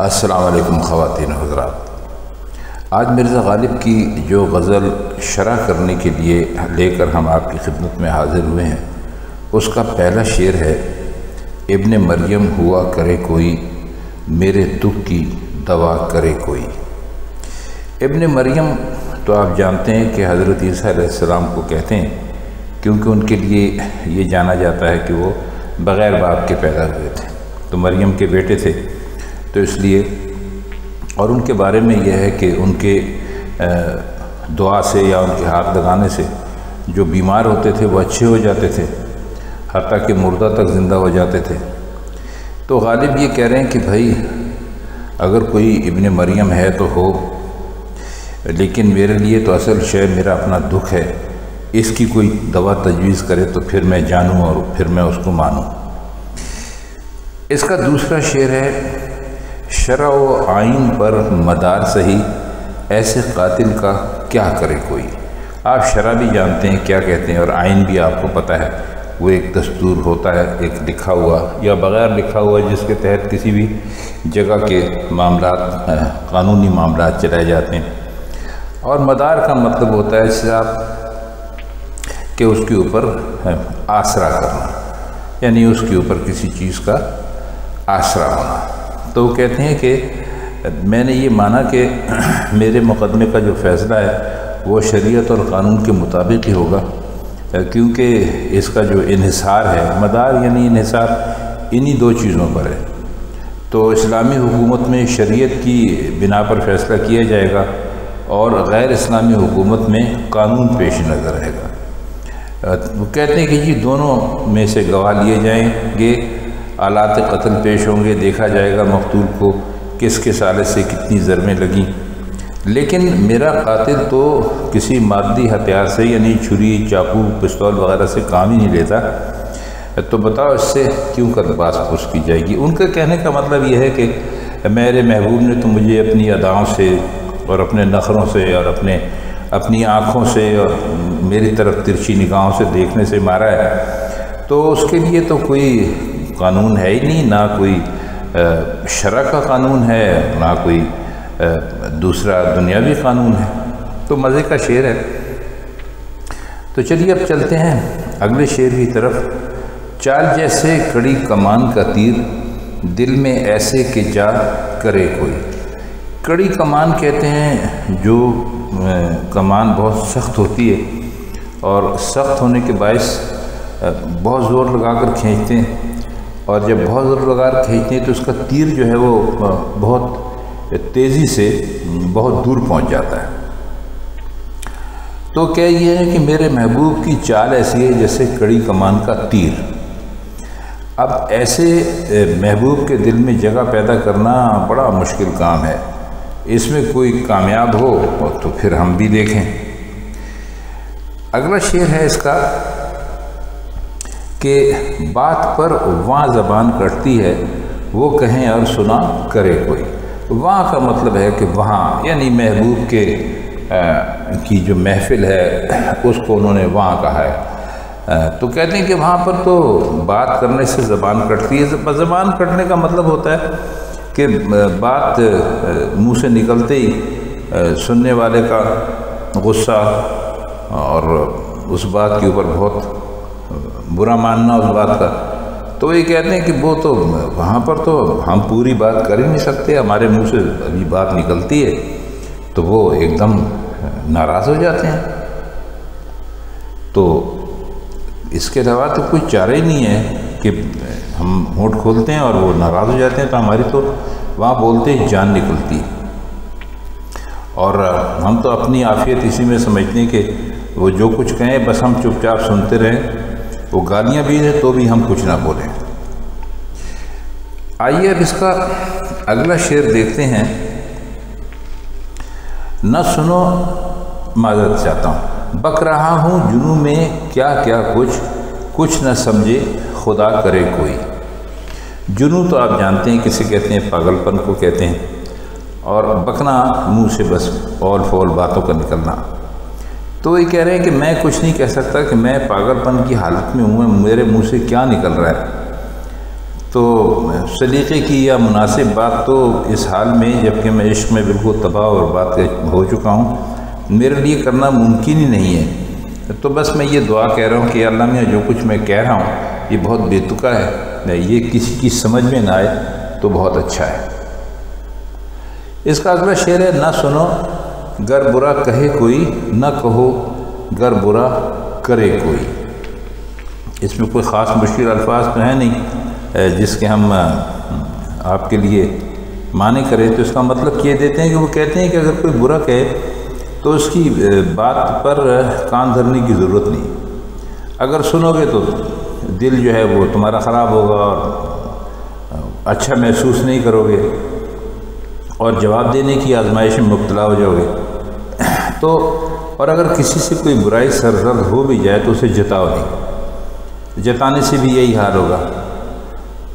السلام علیکم خواتین حضرات، آج مرزا غالب کی جو غزل شرح کرنے کے لیے لے کر ہم آپ کی خدمت میں حاضر ہوئے ہیں، اس کا پہلا شعر ہے: ابن مریم ہوا کرے کوئی، میرے دکھ کی دوا کرے کوئی۔ ابن مریم تو آپ جانتے ہیں کہ حضرت عیسیٰ علیہ السلام کو کہتے ہیں، کیونکہ ان کے لیے یہ جانا جاتا ہے کہ وہ بغیر باپ کے پیدا ہوئے تھے، تو مریم کے بیٹے تھے، تو اس لیے اور ان کے بارے میں یہ ہے کہ ان کے دعا سے یا ان کے ہاتھ لگانے سے جو بیمار ہوتے تھے وہ اچھے ہو جاتے تھے، حتیٰ کہ مردہ تک زندہ ہو جاتے تھے۔ تو غالب یہ کہہ رہے ہیں کہ بھائی اگر کوئی ابن مریم ہے تو ہو، لیکن میرے لیے تو اصل شے میرا اپنا دکھ ہے، اس کی کوئی دوا تجویز کرے تو پھر میں جانوں اور پھر میں اس کو مانوں۔ اس کا دوسرا شعر ہے: شرع و آئین پر مدار سہی، ایسے قاتل کا کیا کرے کوئی۔ آپ شرع بھی جانتے ہیں کیا کہتے ہیں، اور آئین بھی آپ کو پتہ ہے، وہ ایک دستور ہوتا ہے، ایک لکھا ہوا یا بغیر لکھا ہوا، جس کے تحت کسی بھی جگہ کے معاملات قانونی معاملات چلائے جاتے ہیں۔ اور مدار کا مطلب ہوتا ہے صاحب کہ اس کے اوپر آسرا کرنا، یعنی اس کے اوپر کسی چیز کا آسرا ہونا۔ تو وہ کہتے ہیں کہ میں نے یہ مانا کہ میرے مقدمے کا جو فیصلہ ہے وہ شریعت اور قانون کے مطابق ہی ہوگا، کیونکہ اس کا جو انحصار ہے، مدار یعنی انحصار انہی دو چیزوں پر ہے۔ تو اسلامی حکومت میں شریعت کی بنا پر فیصلہ کیا جائے گا، اور غیر اسلامی حکومت میں قانون پیش نظر رہے گا۔ وہ کہتے ہیں کہ جی دونوں میں سے گواہ لیے جائیں گے، آلات قتل پیش ہوں گے، دیکھا جائے گا مقتول کو کس کس آلے سے کتنی ضربیں لگیں، لیکن میرا قاتل تو کسی مادی ہتھیار سے، یعنی چھری، چاقو، پستول وغیرہ سے کام ہی نہیں لیتا، تو بتاؤ اس سے کیوں کر باس پوچھ کی جائے گی۔ ان کا کہنے کا مطلب یہ ہے کہ میرے محبوب نے تو مجھے اپنی اداؤں سے اور اپنے نخروں سے اور اپنی آنکھوں سے اور میری طرف ترچھی نگاہوں سے دیکھنے سے مارا ہے، تو اس کے لیے تو کوئی قانون ہے ہی نہیں، نہ کوئی شرع کا قانون ہے، نہ کوئی دوسرا دنیاوی قانون ہے۔ تو مزے کا شعر ہے۔ تو چلیے اب چلتے ہیں اگلے شعر کی طرف۔ چال جیسے کڑی کمان کا تیر، دل میں ایسے کہ جا کرے کوئی۔ کڑی کمان کہتے ہیں جو کمان بہت سخت ہوتی ہے، اور سخت ہونے کے باعث بہت زور لگا کر کھینچتے ہیں، اور جب بہت زور لگا کر کھینچتے ہیں تو اس کا تیر جو ہے وہ بہت تیزی سے بہت دور پہنچ جاتا ہے۔ تو کیا یہ ہے کہ میرے محبوب کی چال ایسی ہے جیسے کڑی کمان کا تیر۔ اب ایسے محبوب کے دل میں جگہ پیدا کرنا بڑا مشکل کام ہے، اس میں کوئی کامیاب ہو تو پھر ہم بھی دیکھیں۔ اگلا شعر ہے اس کا کہ بات پر وہاں زبان کٹتی ہے، وہ کہیں اور سنا کرے کوئی۔ وہاں کا مطلب ہے کہ وہاں یعنی محبوب کی جو محفل ہے اس کو انہوں نے وہاں کہا ہے۔ تو کہتے ہیں کہ وہاں پر تو بات کرنے سے زبان کٹتی ہے۔ زبان کٹنے کا مطلب ہوتا ہے کہ بات منہ سے نکلتے ہی سننے والے کا غصہ اور اس بات کے اوپر بہت برا ماننا اس بات کا، تو یہ کہتے ہیں کہ وہ تو وہاں پر تو ہم پوری بات کر ہی نہیں سکتے، ہمارے منہ سے ابھی بات نکلتی ہے تو وہ ایک دم ناراض ہو جاتے ہیں۔ تو اس کے علاوہ تو کوئی چارہ ہی نہیں ہے کہ ہم ہونٹ کھولتے ہیں اور وہ ناراض ہو جاتے ہیں، تو ہماری تو وہاں بولتے ہی جان نکلتی ہے، اور ہم تو اپنی عافیت اسی میں سمجھتے ہیں کہ وہ جو کچھ کہیں بس ہم چپ چاپ سنتے رہیں، وہ گالیاں بھی ہیں تو بھی ہم کچھ نہ بولیں۔ آئیے اب اس کا اگلا شعر دیکھتے ہیں۔ نہ سنو، معذرت چاہتا ہوں، بک رہا ہوں جنوں میں کیا کیا کچھ نہ سمجھے خدا کرے کوئی۔ جنوں تو آپ جانتے ہیں کسے کہتے ہیں، پاگل پن کو کہتے ہیں، اور بکنا منہ سے بس اول فول باتوں کا نکلنا۔ تو یہ کہہ رہے ہیں کہ میں کچھ نہیں کہہ سکتا کہ میں پاگل پن کی حالت میں ہوں، میرے منہ سے کیا نکل رہا ہے۔ تو سلیقے کی یا مناسب بات تو اس حال میں جبکہ میں عشق میں بالکل تباہ اور بات ہو چکا ہوں، میرے لیے کرنا ممکن ہی نہیں ہے۔ تو بس میں یہ دعا کہہ رہا ہوں کہ اللہ میاں جو کچھ میں کہہ رہا ہوں یہ بہت بے تکا ہے، یہ کسی کی سمجھ میں نہ آئے تو بہت اچھا ہے۔ اس کا اگلا شعر ہے، نہ سنو گر برا کہے کوئی، نہ کہو گر برا کرے کوئی۔ اس میں کوئی خاص مشکل الفاظ تو ہیں نہیں جس کے ہم آپ کے لیے معنی کریں، تو اس کا مطلب یہ دیتے ہیں کہ وہ کہتے ہیں کہ اگر کوئی برا کہے تو اس کی بات پر کان دھرنے کی ضرورت نہیں، اگر سنو گے تو دل جو ہے وہ تمہارا خراب ہوگا اور اچھا محسوس نہیں کرو گے اور جواب دینے کی آزمائش میں مبتلا ہو جاؤ گے۔ تو اور اگر کسی سے کوئی برائی سرزد ہو بھی جائے تو اسے جتاؤ نہیں، جتانے سے بھی یہی حال ہوگا،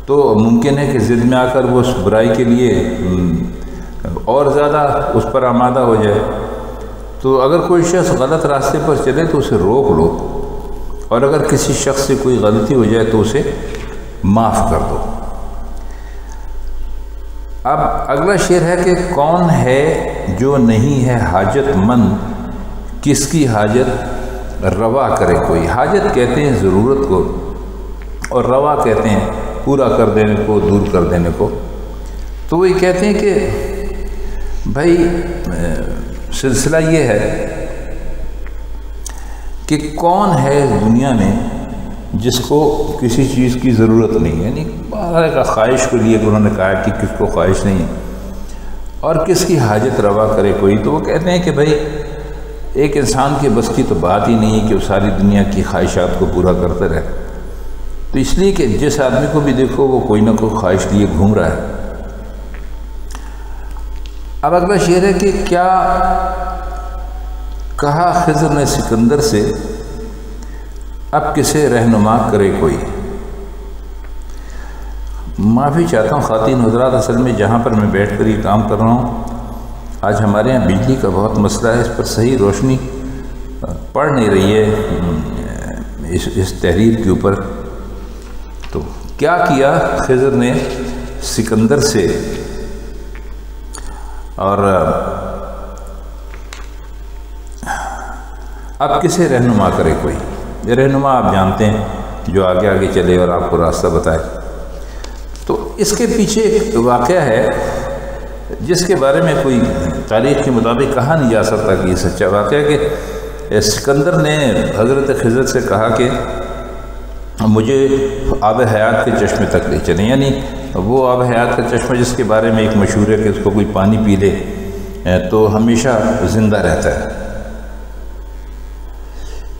تو ممکن ہے کہ ضد میں آ کر وہ اس برائی کے لیے اور زیادہ اس پر آمادہ ہو جائے۔ تو اگر کوئی شخص غلط راستے پر چلے تو اسے روک لو، اور اگر کسی شخص سے کوئی غلطی ہو جائے تو اسے معاف کر دو۔ اب اگلا شعر ہے کہ کون ہے جو نہیں ہے حاجت مند، کس کی حاجت روا کرے کوئی۔ حاجت کہتے ہیں ضرورت کو، اور روا کہتے ہیں پورا کر دینے کو، دور کر دینے کو۔ تو وہ کہتے ہیں کہ بھائی سلسلہ یہ ہے کہ کون ہے دنیا میں جس کو کسی چیز کی ضرورت نہیں ہے، یعنی باہر کا خواہش کے لیے انہوں نے کہا کہ کس کو خواہش نہیں ہے، اور کس کی حاجت روا کرے کوئی۔ تو وہ کہتے ہیں کہ بھائی ایک انسان کے بس کی تو بات ہی نہیں ہے کہ وہ ساری دنیا کی خواہشات کو پورا کرتے رہے، تو اس لیے کہ جس آدمی کو بھی دیکھو وہ کوئی نہ کوئی خواہش لیے گھوم رہا ہے۔ اب اگلا شعر ہے کہ کیا کہا خضر نے سکندر سے، اب کسے رہنما کرے کوئی۔ معافی چاہتا ہوں خواتین حضرات، اصل میں جہاں پر میں بیٹھ کر یہ کام کر رہا ہوں آج ہمارے یہاں بجلی کا بہت مسئلہ ہے، اس پر صحیح روشنی پڑ نہیں رہی ہے اس تحریر کے اوپر۔ تو کیا کیا خضر نے سکندر سے، اور اب کسے رہنما کرے کوئی۔ یہ رہنما آپ جانتے ہیں جو آگے آگے چلے اور آپ کو راستہ بتائے۔ تو اس کے پیچھے ایک واقعہ ہے جس کے بارے میں کوئی تاریخ کے مطابق کہا نہیں جا سکتا کہ یہ سچا واقعہ ہے کہ سکندر نے حضرت خضر سے کہا کہ مجھے آب حیات کے چشمے تک لے چلیں، یعنی وہ آب حیات کا چشمہ جس کے بارے میں ایک مشہور ہے کہ اس کو کوئی پانی پی لے تو ہمیشہ زندہ رہتا ہے۔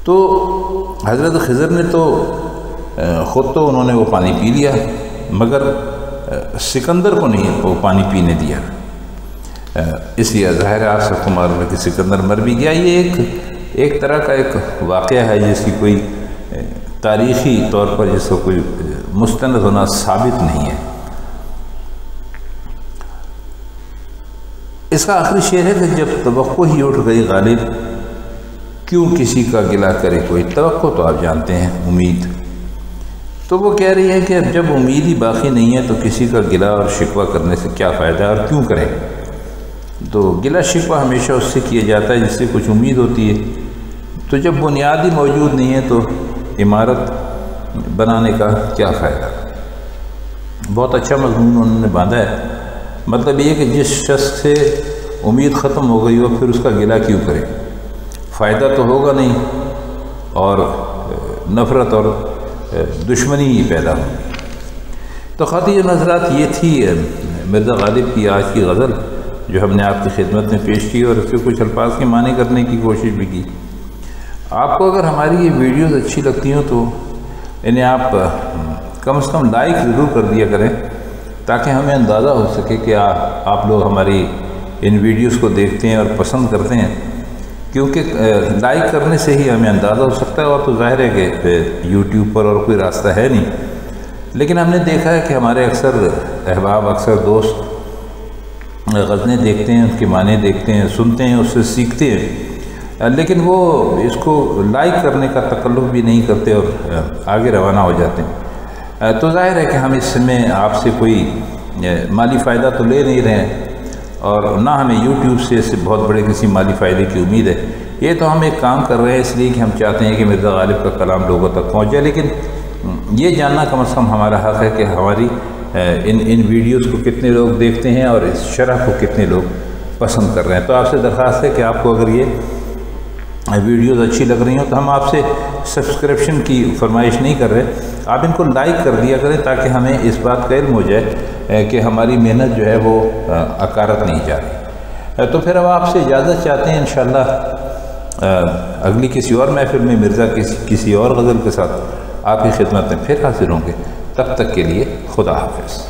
تو حضرت خضر نے تو خود تو انہوں نے وہ پانی پی لیا، مگر سکندر کو نہیں وہ پانی پینے دیا۔ اس لیے ظاہر ہے آپ سب کو معلوم ہے کہ سکندر مر بھی گیا۔ یہ ایک طرح کا ایک واقعہ ہے جس کی کوئی تاریخی طور پر جس کو کوئی مستند ہونا ثابت نہیں ہے۔ اس کا آخری شعر ہے کہ جب توقع ہی اٹھ گئی غالب، کیوں کسی کا گلہ کرے کوئی۔ توقع تو آپ جانتے ہیں امید، تو وہ کہہ رہی ہے کہ اب جب امید ہی باقی نہیں ہے تو کسی کا گلہ اور شکوہ کرنے سے کیا فائدہ ہے، اور کیوں کرے۔ تو گلہ شکوہ ہمیشہ اس سے کیا جاتا ہے جس سے کچھ امید ہوتی ہے، تو جب بنیاد ہی موجود نہیں ہے تو عمارت بنانے کا کیا فائدہ۔ بہت اچھا مضمون انہوں نے باندھا ہے، مطلب یہ کہ جس شخص سے امید ختم ہو گئی ہو پھر اس کا گلہ کیوں کرے، فائدہ تو ہوگا نہیں اور نفرت اور دشمنی ہی پیدا ہوگی۔ تو خواتین حضرات یہ تھی مرزا غالب کی آج کی غزل جو ہم نے آپ کی خدمت میں پیش کی، اور اس کے کچھ الفاظ کے معنی کرنے کی کوشش بھی کی۔ آپ کو اگر ہماری یہ ویڈیوز اچھی لگتی ہوں تو انہیں آپ کم از کم لائک ضرور کر دیا کریں تاکہ ہمیں اندازہ ہو سکے کہ آپ لوگ ہماری ان ویڈیوز کو دیکھتے ہیں اور پسند کرتے ہیں، کیونکہ لائک کرنے سے ہی ہمیں اندازہ ہو سکتا ہے، اور تو ظاہر ہے کہ یوٹیوب پر اور کوئی راستہ ہے نہیں۔ لیکن ہم نے دیکھا ہے کہ ہمارے اکثر احباب، اکثر دوست غزلیں دیکھتے ہیں، اس کے معنی دیکھتے ہیں، سنتے ہیں، اس سے سیکھتے ہیں، لیکن وہ اس کو لائک کرنے کا تکلف بھی نہیں کرتے اور آگے روانہ ہو جاتے ہیں۔ تو ظاہر ہے کہ ہم اس میں آپ سے کوئی مالی فائدہ تو لے نہیں رہے ہیں، اور نہ ہمیں یوٹیوب سے اس سے بہت بڑے کسی مالی فائدے کی امید ہے۔ یہ تو ہم ایک کام کر رہے ہیں اس لیے کہ ہم چاہتے ہیں کہ مرزا غالب کا کلام لوگوں تک پہنچے، لیکن یہ جاننا کم از کم ہمارا حق ہے کہ ہماری ان ویڈیوز کو کتنے لوگ دیکھتے ہیں اور اس شرح کو کتنے لوگ پسند کر رہے ہیں۔ تو آپ سے درخواست ہے کہ آپ کو اگر یہ ویڈیوز اچھی لگ رہی ہوں تو ہم آپ سے سبسکرپشن کی فرمائش نہیں کر رہے، آپ ان کو لائک کر دیا کریں تاکہ ہمیں اس بات کا علم ہو جائے کہ ہماری محنت جو ہے وہ اکارت نہیں جا رہی۔ تو پھر اب آپ سے اجازت چاہتے ہیں، انشاءاللہ اگلی کسی اور محفل میں مرزا کسی اور غزل کے ساتھ آپ کی خدمت میں پھر حاضر ہوں گے۔ تب تک کے لیے خدا حافظ۔